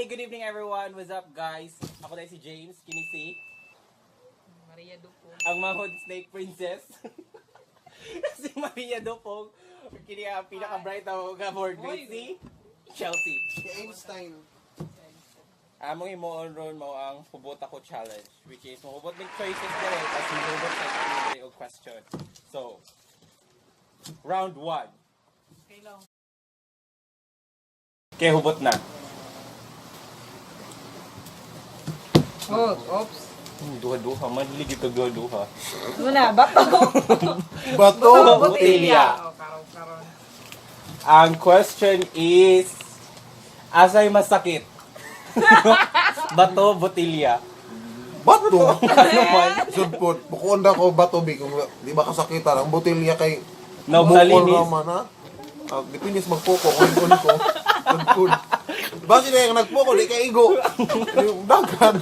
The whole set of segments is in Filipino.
Hey, good evening everyone. What's up guys? Ako na si James, kinisi. Maria Dupo. Ang mahod snake princess. Si Maria Dupong. Kini ang pinaka-bright ako ka board mate si Chelsea. Si Einstein. Among imo ron mo ang hubot ako challenge, which is mahubot ng choices dire tapos mahubot sa delivery og question. So, round 1. Okay lang. Kay hubot na. Oh, oops. Duha-duha man ligi to duha-duha. Muna, bato. Bato. Botilya. Oh, karon. Ang question is asay masakit? Bato, botilya. Bato. Ano man? Sudpod. Bukunda ko bato bi kung di ba kasakitan ang botelya kay Nalinis. naman ha. Dipindi sa magpoko kung ko. Sudpod. Basi na yung nagpoko di kay igo. Yung dagan.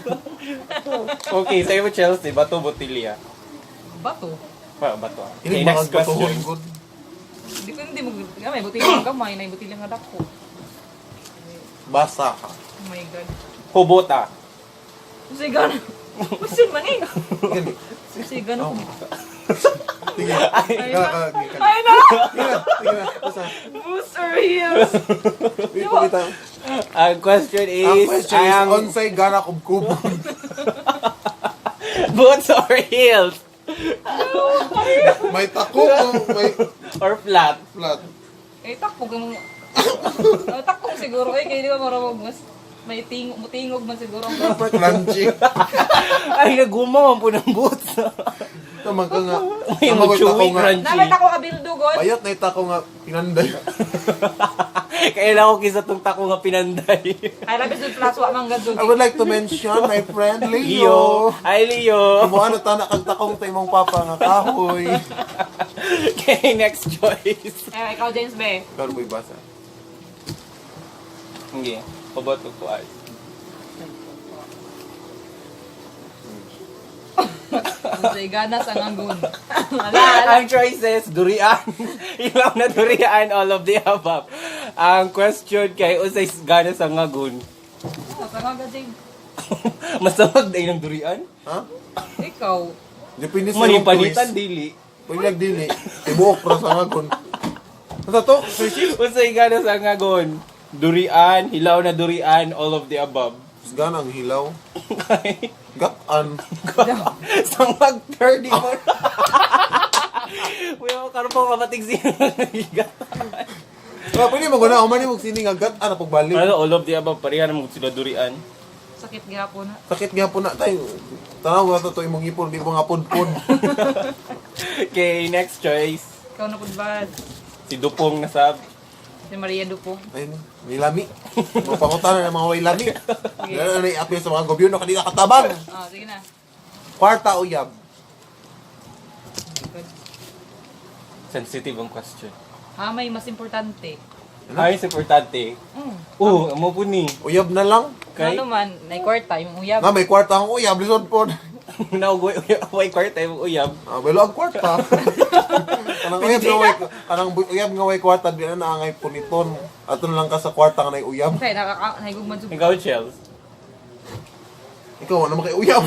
Okay, sa'yo Chelsea, bato, botilya. Bato. Bato. Okay, Ini next mga batuhon question. gud. Hindi ko hindi mo may butilang gamay na butilang nga dako. Basa ka. Oh my god. Hubota. Musigan. Musin man eh. Gani. Musigan ako. Sige. Ay na. Sige Ay na. na. Basta. Booster heels. Di ko kita. Ang question is, Ang question is ang onsay gana kubkubon. boots or heels? May tako ko, may Or flat? flat. Eh takpo kung takpo siguro eh kay di ba maramo mas may tingog man siguro ang Crunchy. Ay, nagumaw po ng boots. Naman ka nga. May Namagot ako chewy, nga. crunchy. Namit ako kabildugon. Bayot na itako nga pinanday. Kailan ko kisa tong tako nga pinanday. Ay labis yung plaswa mang gadud. I would like to mention my friend Leo. Leo. Ay, Leo. Imo ano ta kag takong ta imong papa nga kahoy. Okay, next choice. Eh ikaw James Be. Pero boy basa. Hindi. Hubot ko po ay. Musigan sa ngangun. Ala. Ang choices, durian. Ilaw na durian, all of the above. Ang question kay usay gana sa ngagun. Sa nga James. Masamag day ng durian? Ha? Ikaw. Depende sa Manipanitan dili. Pwede nagdili. Ibuok pra sa ngagon. Ano to? Usay gana sa ngagun. Durian, hilaw na durian, all of the above. Gan ang hilaw. Gatan. Samag 30 mo. Uy, karon po kabatig siya. Pwede mo guna umani mo sining nga gatan pag balik. Ano, all of the above, pareha mo sila durian. Sakit gihapon na. Sakit nga po na tayo. Tanaw nga to imong ipon di mo nga pudpud. Okay, next choice. Ikaw na pudbad. Si Dupong nasab. Si Maria Dupo. Ayun, may lami. Mga pangutan na mga way lami. Yan na i-appeal sa mga gobyerno kanina katabang. Ah, sige na. Kwarta uyab. Sensitive ang question. May mas importante. Ay, sa importante. Amo po ni. Uyab na lang. Kay, Ano man, na kwarta, yung uyab. Na may kwarta akong uyab, lisod po. Naway kwarta yung uyab. Belo ang kwarta. Kanang uyab nga way kwarta, di na naangay puniton. Aton lang ka sa kwarta nga na uyab. Okay, nakahigugman sa... Ikaw, Chels. Ikaw, ano naman kay uyab?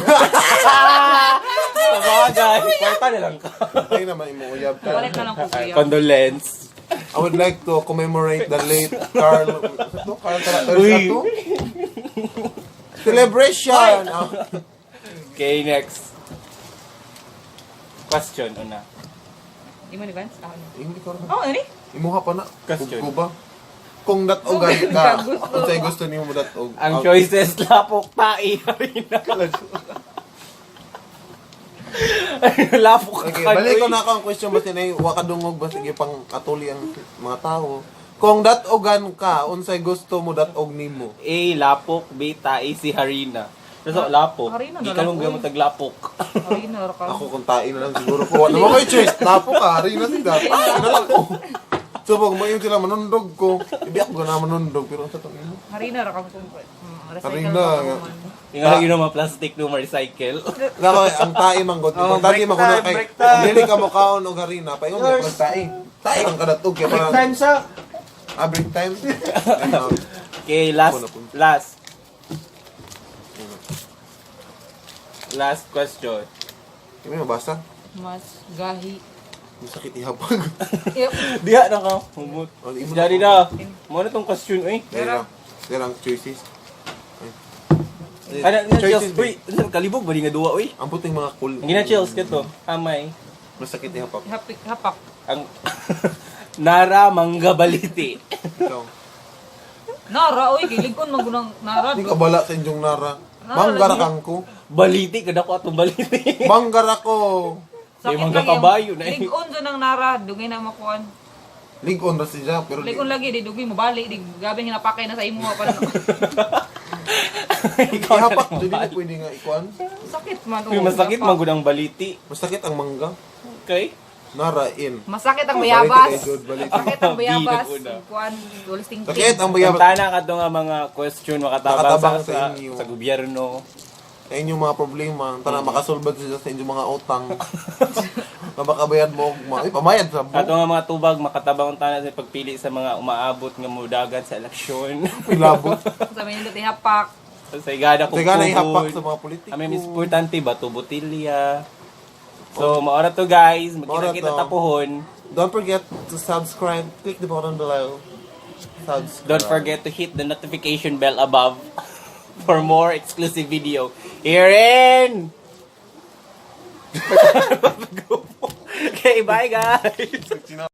Sabagay, kwarta na lang ka. Ay naman imong uyab ka. Balik na lang po uyab. Condolence. I would like to commemorate the late Carl Uy. Terzato. Celebration! Okay, next. Question, una. Di mo ni Vance? Ako na. Hindi ko rin. Oh, ano ni? Imuha pa na. Question. Kuba. Kung datogan ka, kung sa'yo gusto niyo mo datog. Ang choices, lapok, tai, harina. Lapok Okay, balik ko na ako ang question ba sinay, wakadungog ba sige pang katuli ang mga tao. Kung datogan ka, unsay gusto mo datog nimo? A, lapok. B, tai, si harina. So, lapok. Harina na Di ka lang, nung uy. gamot taglapok. Ay, narakal. Ako kung tain na lang siguro ko. Ano mo kay choice? Tapo ka, rin na sila. Tain na lang ko. So, pag mo sila manundog ko, hindi ako gana manundog, pero sa tangin mo. Harina, rakam kong... Recycle Harina, pa nga. naman. Yung lagi naman plastic no recycle. Nako, ang tae man god. Oh, Importante break man kuno time, kay. break time. Dili ka mo kaon og harina, paingon mo pag tae. Tae ang kadatog kay para. sa... Break time. Okay, last. Last question. Kami mabasa. Mas gahi. Masakit ihapag. Yep. Diha na ka. Humot. Oh, imo Dari na. Mo na tong question eh. Dahil ang choices. Ano na Choices, chills? Uy, kalibog ba di nga duwa uy? Ang puting mga cool. Ang gina-chills ka to. Amay. Masakit ihapag. Hapak. Ang Nara Manggabaliti. Ikaw. Nara, oy, kilikon magunang Nara. Hindi ka bala sa inyong nara. Manggar kang ko. Baliti kada ko atong baliti. Manggar ako. May mga kabayo na eh. Ligon dyan ng Nara, dugay na makuan. Ligon ra siya pero Ligon lagi, di dugay mo bali, di gabing napakay na sa imo. Parang, ihapak dili na pwede nga ikuan. sakit man. Uy, oh, masakit hapak. man gud ang baliti. Masakit ang mangga. Okay? Nara in. Masakit ang bayabas. Balik, Jod, balik. Masakit ang bayabas. Bilag una. Kuan, dulis ting Sakit ang Ang bayabas. tana ka to nga mga question makatabang Makatabang sa, sa inyo. sa gobyerno. Sa inyong mga problema, tara makasolbad siya sa inyong mga utang. Na makabayad mo, pamayad sa Ato buo. nga mga tubag makatabang ang tana sa pagpili sa mga umaabot nga mudagan sa eleksyon. Pilabot. Sabi nila hapak. Sa igada ko. Sige na ihapak sa mga politiko. Kami mas importante bato botilya. So, maora to guys, Maora magkita kita to. tapuhon. Don't forget to subscribe. Click the button below. Subscribe. Don't forget to hit the notification bell above for more exclusive video. Herein! Okay, bye guys!